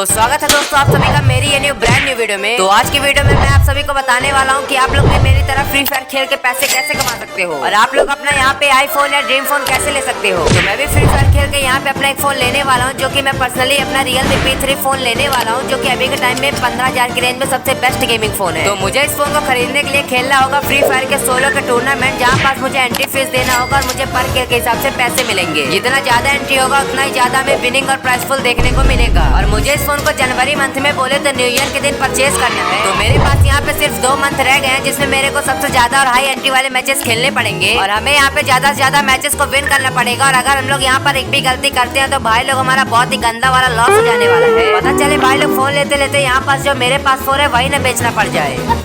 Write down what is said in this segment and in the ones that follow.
स्वागत है दोस्तों आप सभी का मेरी ये ब्रांड न्यू वीडियो में। तो आज की वीडियो में मैं आप सभी को बताने वाला हूँ कि आप लोग भी मेरी तरह फ्री फायर खेल के पैसे कैसे कमा सकते हो और आप लोग अपना यहाँ पे आईफोन या ड्रीम फोन कैसे ले सकते हो। तो मैं भी फ्री फायर खेल के यहाँ पे अपना एक फोन लेने वाला हूँ, जो कि मैं पर्सनली अपना Realme P3 फोन लेने वाला हूँ, जो कि अभी के टाइम में 15,000 की रेंज में सबसे बेस्ट गेमिंग फोन है। तो मुझे इस फोन को खरीदने के लिए खेलना होगा फ्री फायर के सोलो के टूर्नामेंट, जहाँ पास मुझे एंट्री फीस देना होगा और मुझे पर किल के हिसाब से पैसे मिलेंगे। जितना ज्यादा एंट्री होगा उतना ही ज्यादा हमें विनिंग और प्राइसफुल देखने को मिलेगा। और मुझे इस फोन को जनवरी मंथ में बोले तो न्यू ईयर के दिन परचेज करना है। तो मेरे पास यहाँ पे सिर्फ 2 मंथ रह गए हैं, जिसमें मेरे को सबसे ज्यादा और हाई एंट्री वाले मैचेस खेलने पड़ेंगे और हमें यहाँ पे ज्यादा से ज्यादा मैचेस को विन करना पड़ेगा। और अगर हम लोग यहाँ पर एक भी गलती करते हैं तो भाई लोग हमारा बहुत ही गंदा वाला लॉस हो जाने वाला है। पता चले भाई लोग फोन लेते लेते यहाँ पास जो मेरे पास फोन है वही न बेचना पड़ जाए।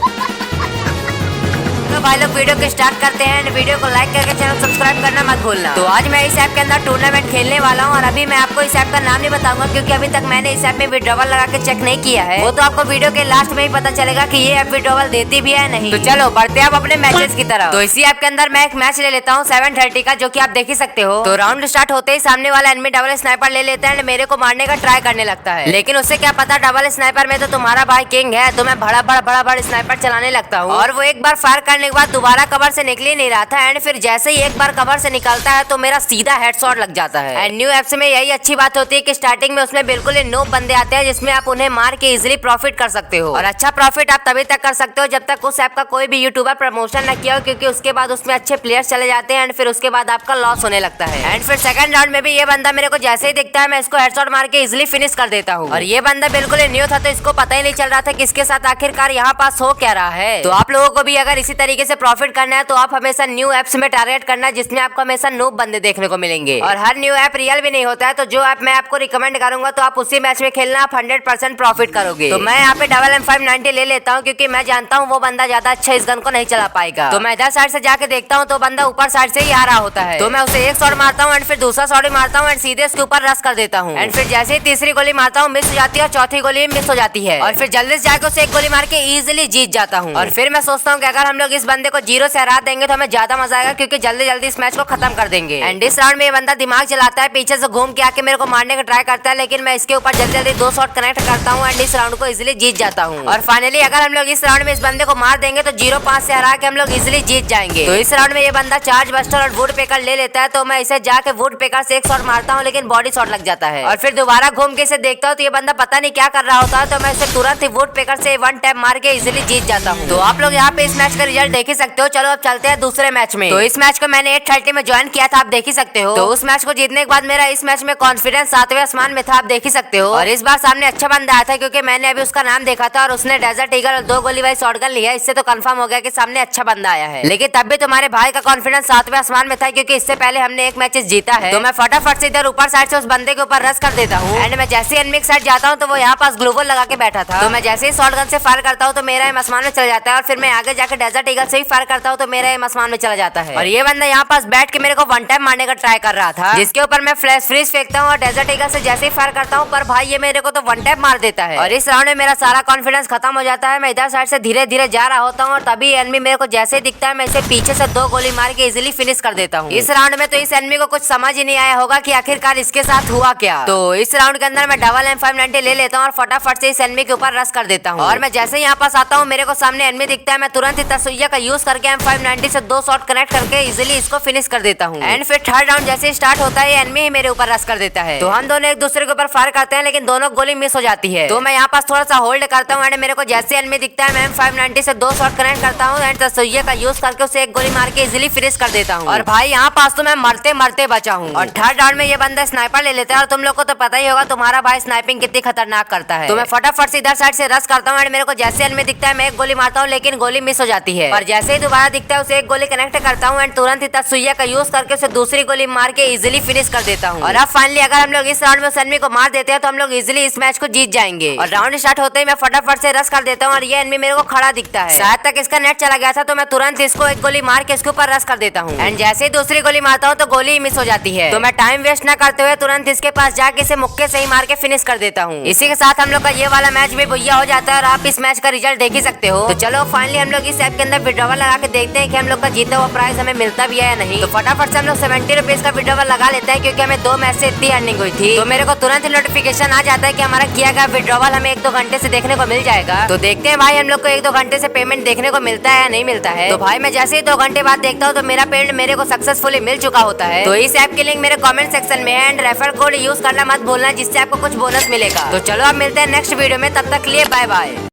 तो भाई लोग वीडियो को स्टार्ट करते हैं। वीडियो को लाइक करके चैनल सब्सक्राइब करना मत भूलना। तो आज मैं इस ऐप के अंदर टूर्नामेंट खेलने वाला हूँ और अभी मैं आपको इस ऐप का नाम नहीं बताऊंगा, क्योंकि अभी तक मैंने इस ऐप में विड्रॉवल लगा के चेक नहीं किया है। वो तो आपको वीडियो के लास्ट में ही पता चलेगा कि ये ऐप विड्रॉवल देती भी है नहीं। तो चलो बढ़ते हैं आप अपने मैचेस की तरफ। तो इसी ऐप के अंदर मैं एक मैच ले लेता हूँ 7:30 का, जो की आप देख ही सकते हो। तो राउंड स्टार्ट होते ही सामने वाला एनिमी डबल स्नाइपर ले लेता है, मेरे को मारने का ट्राई करने लगता है। लेकिन उससे क्या पता डबल स्नाइपर में तो तुम्हारा भाई किंग है, तो मैं बड़ा स्नाइपर चलाने लगता हूँ और वो एक बार फायर करने के बाद दोबारा कवर से निकल ही नहीं रहा था। एंड फिर जैसे ही एक बार कवर से निकलता है तो मेरा सीधा हेडशॉट लग जाता है। एंड न्यू ऐप्स में यही अच्छी बात होती है कि स्टार्टिंग में उसमें बिल्कुल ही नो बंदे आते हैं, जिसमें आप उन्हें मार के इजिली प्रॉफिट कर सकते हो। और अच्छा प्रॉफिट आप तभी तक कर सकते हो जब तक उस ऐप का कोई भी यूट्यूबर प्रमोशन न किया हो, क्योंकि उसके बाद उसमें अच्छे प्लेयर्स चले जाते हैं एंड फिर उसके बाद आपका लॉस होने लगता है। एंड फिर सेकंड राउंड में भी ये बंदा मेरे को जैसे ही दिखता है मैं इसको हेडशॉट मार के इजिली फिनिश कर देता हूँ। और ये बंदा बिल्कुल ही न्यू था, तो इसको पता ही नहीं चल रहा था कि इसके साथ आखिरकार यहाँ पास हो क्या रहा है। तो आप लोगों को भी अगर इसी तरीके से प्रॉफिट करना है तो आप हमेशा न्यू ऐप्स में टारगेट करना, जिसमें आपको हमेशा नूब बंदे देखने को मिलेंगे। और हर न्यू ऐप रियल भी नहीं होता है, तो जो ऐप मैं आपको रिकमेंड करूंगा तो आप उसी मैच में खेलना, आप 100% प्रॉफिट करोगे। तो मैं यहाँ पे डबल M590 ले लेता हूँ, क्योंकि मैं जानता हूँ वो बंदा ज्यादा अच्छा इस गन को नहीं चला पाएगा। तो मैं इधर साइड से जाके देखता हूँ तो बंदा ऊपर साइड से ही आ रहा होता है, तो मैं उसे एक शॉट मारता हूँ एंड फिर दूसरा शॉट भी मारता हूँ एंड सीधे उसके ऊपर रश कर देता हूँ। एंड फिर जैसे ही तीसरी गोली मारता हूँ मिस हो जाती है और चौथी गोली मिस हो जाती है और फिर जल्दी से जाके उसे एक गोली मार के इजिली जीत जाता हूँ। और फिर मैं सोचता हूँ कि अगर हम लोग इस बंदे को 0 से हरा देंगे तो हमें ज्यादा मजा आएगा, क्योंकि जल्दी इस मैच को खत्म कर देंगे। एंड इस राउंड में ये बंदा दिमाग चलाता है, पीछे से घूम के आके मेरे को मारने का ट्राई करता है, लेकिन मैं इसके ऊपर जल्दी 2 शॉट कनेक्ट करता हूँ एंड इस राउंड को इजिली जीत जाता हूँ। और फाइनली अगर हम लोग इस राउंड में इस बंदे को मार देंगे तो 0-5 से हरा के हम लोग इजिली जीत जाएंगे। तो इस राउंड में ये बंदा चार्ज बस्टर और वुड पेकर ले लेता है, तो मैं इसे जाके वुड पेकर से एक शॉट मारता हूँ, लेकिन बॉडी शॉट लग जाता है। और फिर दोबारा घूम के इसे देखता हूँ तो ये बंदा पता नहीं क्या कर रहा होता है, तो मैं इसे तुरंत ही वुड पेकर से 1 टैप मार के इजिली जीत जाता हूँ। तो आप लोग यहाँ पे इस मैच का रिजल्ट देख ही सकते हो। चलो अब चलते हैं दूसरे मैच में। तो इस मैच को मैंने 8:30 में ज्वाइन किया था, आप देख ही सकते हो। तो उस मैच को जीतने के बाद मेरा इस मैच में कॉन्फिडेंस 7वें आसमान में था, आप देख ही सकते हो। और इस बार सामने अच्छा बंदा आया था, क्योंकि मैंने अभी उसका नाम देखा था और उसने डेजर्ट ईगल और 2 गोली वाली शॉटगन लिया। इससे तो कंफर्म हो गया कि सामने अच्छा बंदा आया है। लेकिन तब भी तुम्हारे भाई का कॉन्फिडेंस 7वें आसमान में था, क्योंकि इससे पहले हमने एक मैचेस जीता है। तो मैं फटाफट से इधर ऊपर साइड से उस बंदे के ऊपर रश कर देता हूँ एंड मैं जैसे एनिमी के साइड जाता हूँ तो वो यहाँ पास ग्लोबल लगा के बैठा था। तो मैं जैसे ही शॉटगन से फायर करता हूँ तो मेरा एम आसमान में चला जाता है और फिर मैं आगे जाकर डेजर्ट ईगल से ही फायर करता हूँ तो मेरा एम आसमान में चला जाता है। और ये बंदा यहाँ पास बैठ के मेरे को 1 टाइम मारने का ट्राई कर रहा था, जिसके ऊपर मैं फ्लैश फ्रीज फेंकता हूँ और डेजर्ट ईगल से जैसे ही फायर करता हूँ पर भाई ये मेरे को तो 1 टाइम मार देता है। और इस राउंड में मेरा सारा कॉन्फिडेंस खत्म हो जाता है। मैं इधर साइड से धीरे धीरे जा रहा होता हूँ और तभी एनिमी मेरे को जैसे ही दिखता है मैं इसे पीछे से 2 गोली मार के इजिली फिनिश कर देता हूँ। इस राउंड में तो इस एनिमी को कुछ समझ ही नहीं आया होगा कि आखिरकार इसके साथ हुआ क्या। तो इस राउंड के अंदर मैं डबल M590 ले लेता हूँ और फटाफट से इस एनिमी के ऊपर रश कर देता हूँ। और मैं जैसे ही यहाँ पास आता हूँ मेरे को सामने एनिमी दिखता है, मैं तुरंत ही तसुइया का यूज करके M590 से 2 शॉट कनेक्ट करके इजिली इसको फिनिश कर देता हूँ। एंड फिर थर्ड राउंड जैसे स्टार्ट होता है एनिमी ही मेरे ऊपर रश कर देता है। तो हम दोनों एक दूसरे के ऊपर फायर करते हैं, लेकिन दोनों गोली मिस हो जाती है। तो मैं यहाँ पास थोड़ा सा होल्ड करता हूँ एंड मेरे को जैसे एनिमी दिखता है मैं M590 से 2 शॉट कनेक्ट करता हूँ एंड तसुइया का यूज करके उसे एक गोली मार के इजिली फिनिश कर देता हूँ। और भाई यहाँ पास तो मैं मरते मरते बचा हूँ। और थर्ड राउंड में ये बंदा स्नाइपर ले लेता है और तुम लोग को तो पता ही होगा तुम्हारा भाई स्नाइपिंग कितनी खतरनाक करता है। तो मैं फटाफट से इधर साइड से रश करता हूँ एंड मेरे को जैसे एनिमी दिखता है मैं एक गोली मारता हूँ, लेकिन गोली मिस हो जाती है। और जैसे ही दोबारा दिखता है उसे एक गोली कनेक्ट करता हूँ एंड तुरंत ही तसुइया का यूज करके उसे दूसरी गोली मार के इजिली फिनिश कर देता हूँ। और अब फाइनली अगर हम लोग इस राउंड में उस एनिमी को मार देते हैं तो हम लोग इजिली इस मैच को जीत जाएंगे। और राउंड स्टार्ट होते ही मैं फटाफट से रश कर देता हूँ और ये एनिमी मेरे को खड़ा दिखता है। शायद तक इसका नेट चला गया था, तो मैं तुरंत इसको एक गोली मार के इसके ऊपर रश कर देता हूँ एंड जैसे ही दूसरी गोली मारता हूँ तो गोली मिस हो जाती है। तो मैं टाइम वेस्ट न करते हुए तुरंत इसके पास जाके इसे मुक्के से ही मार के फिनिश कर देता हूँ। इसी के साथ हम लोग का ये वाला मैच भी बुइया हो जाता है और आप इस मैच का रिजल्ट देख ही सकते हो। तो चलो फाइनली हम लोग इस ऐप के अंदर विड्रॉवल लगा के देखते हैं कि हम लोग का जीता हुआ प्राइस हमें मिलता भी है या नहीं। तो फटाफट से हम लोग 70 रुपीज का विड्रॉवल लगा लेते हैं, क्योंकि हमें 2 मैच से इतनी अर्निंग हुई थी। तो मेरे को तुरंत नोटिफिकेशन आ जाता है कि हमारा किया गया विड्रॉवल हमें 1-2 घंटे से देखने को मिल जाएगा। तो देखते हैं भाई हम लोग को 1-2 घंटे से पेमेंट देखने को मिलता है या नहीं मिलता है। तो भाई मैं जैसे ही 2 घंटे बाद देखता हूँ तो मेरा पेमेंट मेरे को सक्सेसफुली मिल चुका होता है। तो इस ऐप की लिंक मेरे कमेंट सेक्शन में है एंड रेफर कोड यूज करना मत भूलना, जिससे आपको कुछ बोनस मिलेगा। तो चलो अब मिलते हैं नेक्स्ट वीडियो में, तब तक के लिए बाय बाय।